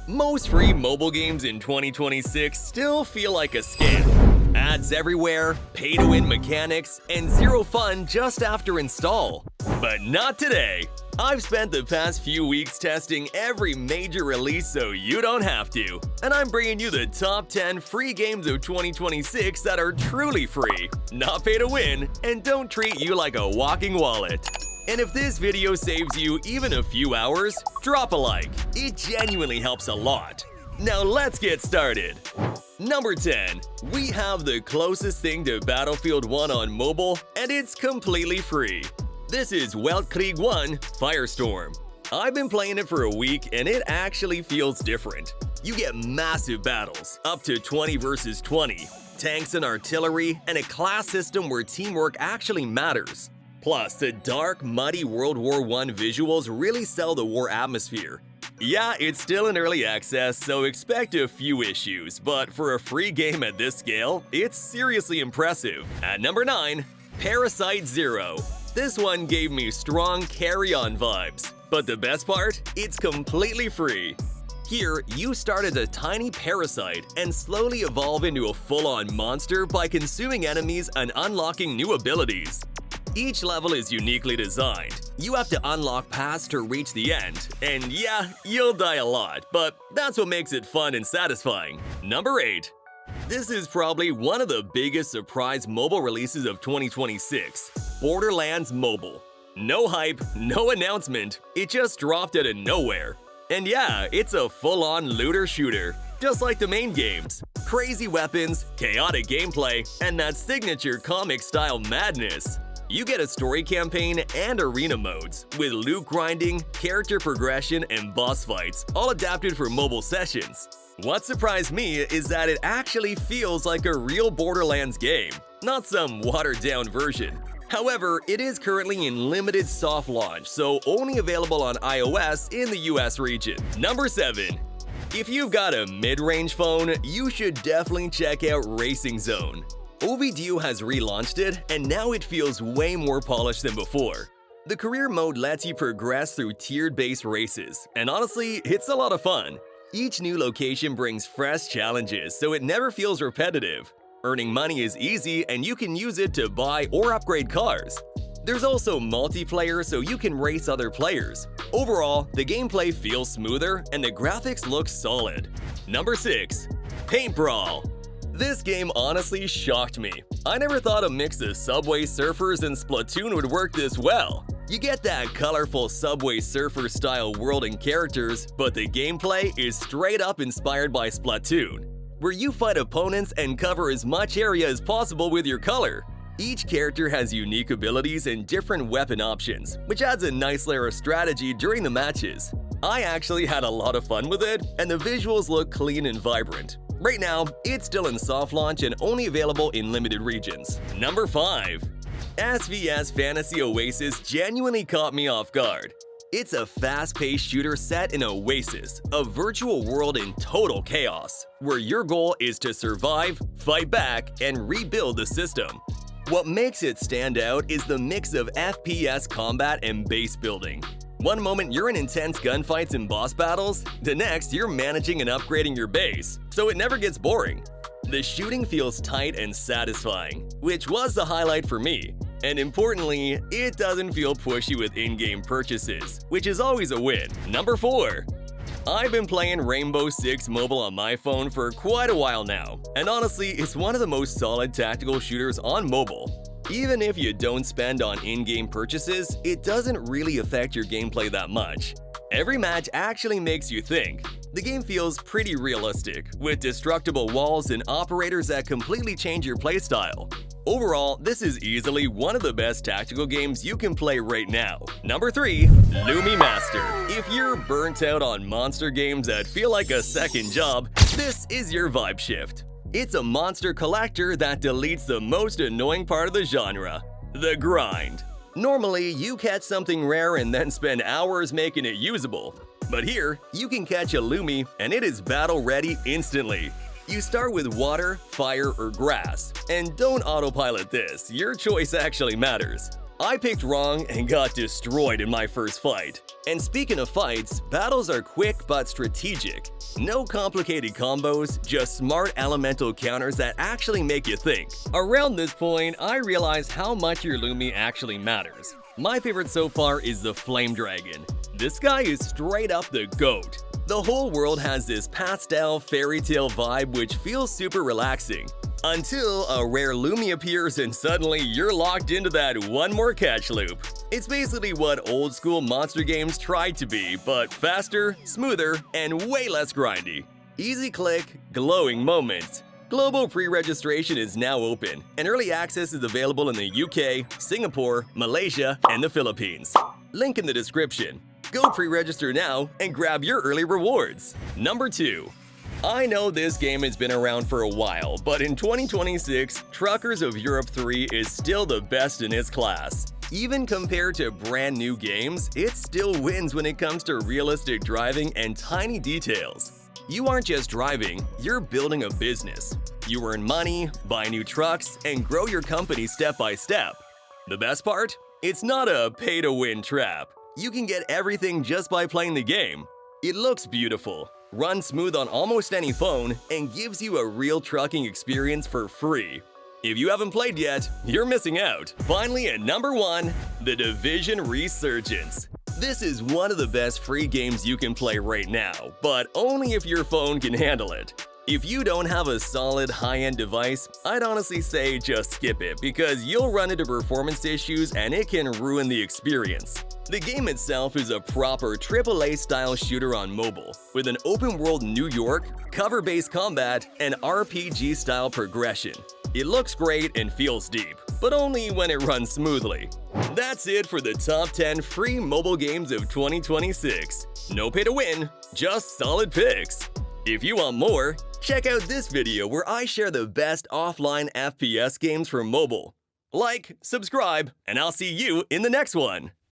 Most free mobile games in 2026 still feel like a scam. Ads everywhere, pay-to-win mechanics, and zero fun just after install. But not today. I've spent the past few weeks testing every major release so you don't have to. And I'm bringing you the top 10 free games of 2026 that are truly free, not pay to win, and don't treat you like a walking wallet. And if this video saves you even a few hours, drop a like. It genuinely helps a lot. Now let's get started. Number 10. We have the closest thing to Battlefield 1 on mobile, and it's completely free. This is Weltkrieg 1 FIRESTORM. I've been playing it for a week, and it actually feels different. You get massive battles, up to 20 versus 20, tanks and artillery, and a class system where teamwork actually matters. Plus, the dark, muddy World War I visuals really sell the war atmosphere. Yeah, it's still in early access, so expect a few issues, but for a free game at this scale, it's seriously impressive. At number 9, Parasite Zero. This one gave me strong carry-on vibes, but the best part? It's completely free. Here, you start as a tiny parasite and slowly evolve into a full-on monster by consuming enemies and unlocking new abilities. Each level is uniquely designed. You have to unlock paths to reach the end, and yeah, you'll die a lot, but that's what makes it fun and satisfying. Number 8. This is probably one of the biggest surprise mobile releases of 2026, Borderlands Mobile. No hype, no announcement, it just dropped out of nowhere. And yeah, it's a full-on looter shooter, just like the main games. Crazy weapons, chaotic gameplay, and that signature comic-style madness. You get a story campaign and arena modes, with loot grinding, character progression, and boss fights, all adapted for mobile sessions. What surprised me is that it actually feels like a real Borderlands game, not some watered-down version. However, it is currently in limited soft launch, so only available on iOS in the US region. Number 7. If you've got a mid-range phone, you should definitely check out Racing Zone. OVDU has relaunched it, and now it feels way more polished than before. The career mode lets you progress through tiered-based races, and honestly, it's a lot of fun. Each new location brings fresh challenges, so it never feels repetitive. Earning money is easy, and you can use it to buy or upgrade cars. There's also multiplayer, so you can race other players. Overall, the gameplay feels smoother, and the graphics look solid. Number 6. Paint Brawl. This game honestly shocked me. I never thought a mix of Subway Surfers and Splatoon would work this well. You get that colorful Subway Surfer-style world and characters, but the gameplay is straight up inspired by Splatoon, where you fight opponents and cover as much area as possible with your color. Each character has unique abilities and different weapon options, which adds a nice layer of strategy during the matches. I actually had a lot of fun with it, and the visuals look clean and vibrant. Right now, it's still in soft launch and only available in limited regions. Number 5. SVS Fantasy Oasis genuinely caught me off guard. It's a fast-paced shooter set in Oasis, a virtual world in total chaos, where your goal is to survive, fight back, and rebuild the system. What makes it stand out is the mix of FPS combat and base building. One moment you're in intense gunfights and boss battles, the next you're managing and upgrading your base, so it never gets boring. The shooting feels tight and satisfying, which was the highlight for me. And importantly, it doesn't feel pushy with in-game purchases, which is always a win. Number 4. I've been playing Rainbow Six Mobile on my phone for quite a while now, and honestly, it's one of the most solid tactical shooters on mobile. Even if you don't spend on in-game purchases, it doesn't really affect your gameplay that much. Every match actually makes you think. The game feels pretty realistic, with destructible walls and operators that completely change your playstyle. Overall, this is easily one of the best tactical games you can play right now. Number 3. Lumi Master. If you're burnt out on monster games that feel like a second job, this is your vibe shift. It's a monster collector that deletes the most annoying part of the genre, the grind. Normally, you catch something rare and then spend hours making it usable. But here, you can catch a Lumi and it is battle ready instantly. You start with water, fire, or grass. And don't autopilot this, your choice actually matters. I picked wrong and got destroyed in my first fight. And speaking of fights, battles are quick but strategic. No complicated combos, just smart elemental counters that actually make you think. Around this point, I realized how much your Lumi actually matters. My favorite so far is the Flame Dragon. This guy is straight up the GOAT. The whole world has this pastel fairy tale vibe which feels super relaxing. Until a rare Lumi appears and suddenly you're locked into that one more catch loop. It's basically what old school monster games tried to be, but faster, smoother, and way less grindy. Easy click, glowing moments. Global pre-registration is now open, and early access is available in the UK, Singapore, Malaysia, and the Philippines. Link in the description. Go pre-register now and grab your early rewards. Number 2. I know this game has been around for a while, but in 2026, Truckers of Europe 3 is still the best in its class. Even compared to brand new games, it still wins when it comes to realistic driving and tiny details. You aren't just driving, you're building a business. You earn money, buy new trucks, and grow your company step by step. The best part? It's not a pay-to-win trap. You can get everything just by playing the game. It looks beautiful, runs smooth on almost any phone, and gives you a real trucking experience for free. If you haven't played yet, you're missing out. Finally, at number 1, The Division Resurgence. This is one of the best free games you can play right now, but only if your phone can handle it. If you don't have a solid high-end device, I'd honestly say just skip it because you'll run into performance issues and it can ruin the experience. The game itself is a proper AAA-style shooter on mobile, with an open-world New York, cover-based combat, and RPG-style progression. It looks great and feels deep, but only when it runs smoothly. That's it for the top 10 free mobile games of 2026. No pay to win, just solid picks. If you want more, check out this video where I share the best offline FPS games for mobile. Like, subscribe, and I'll see you in the next one.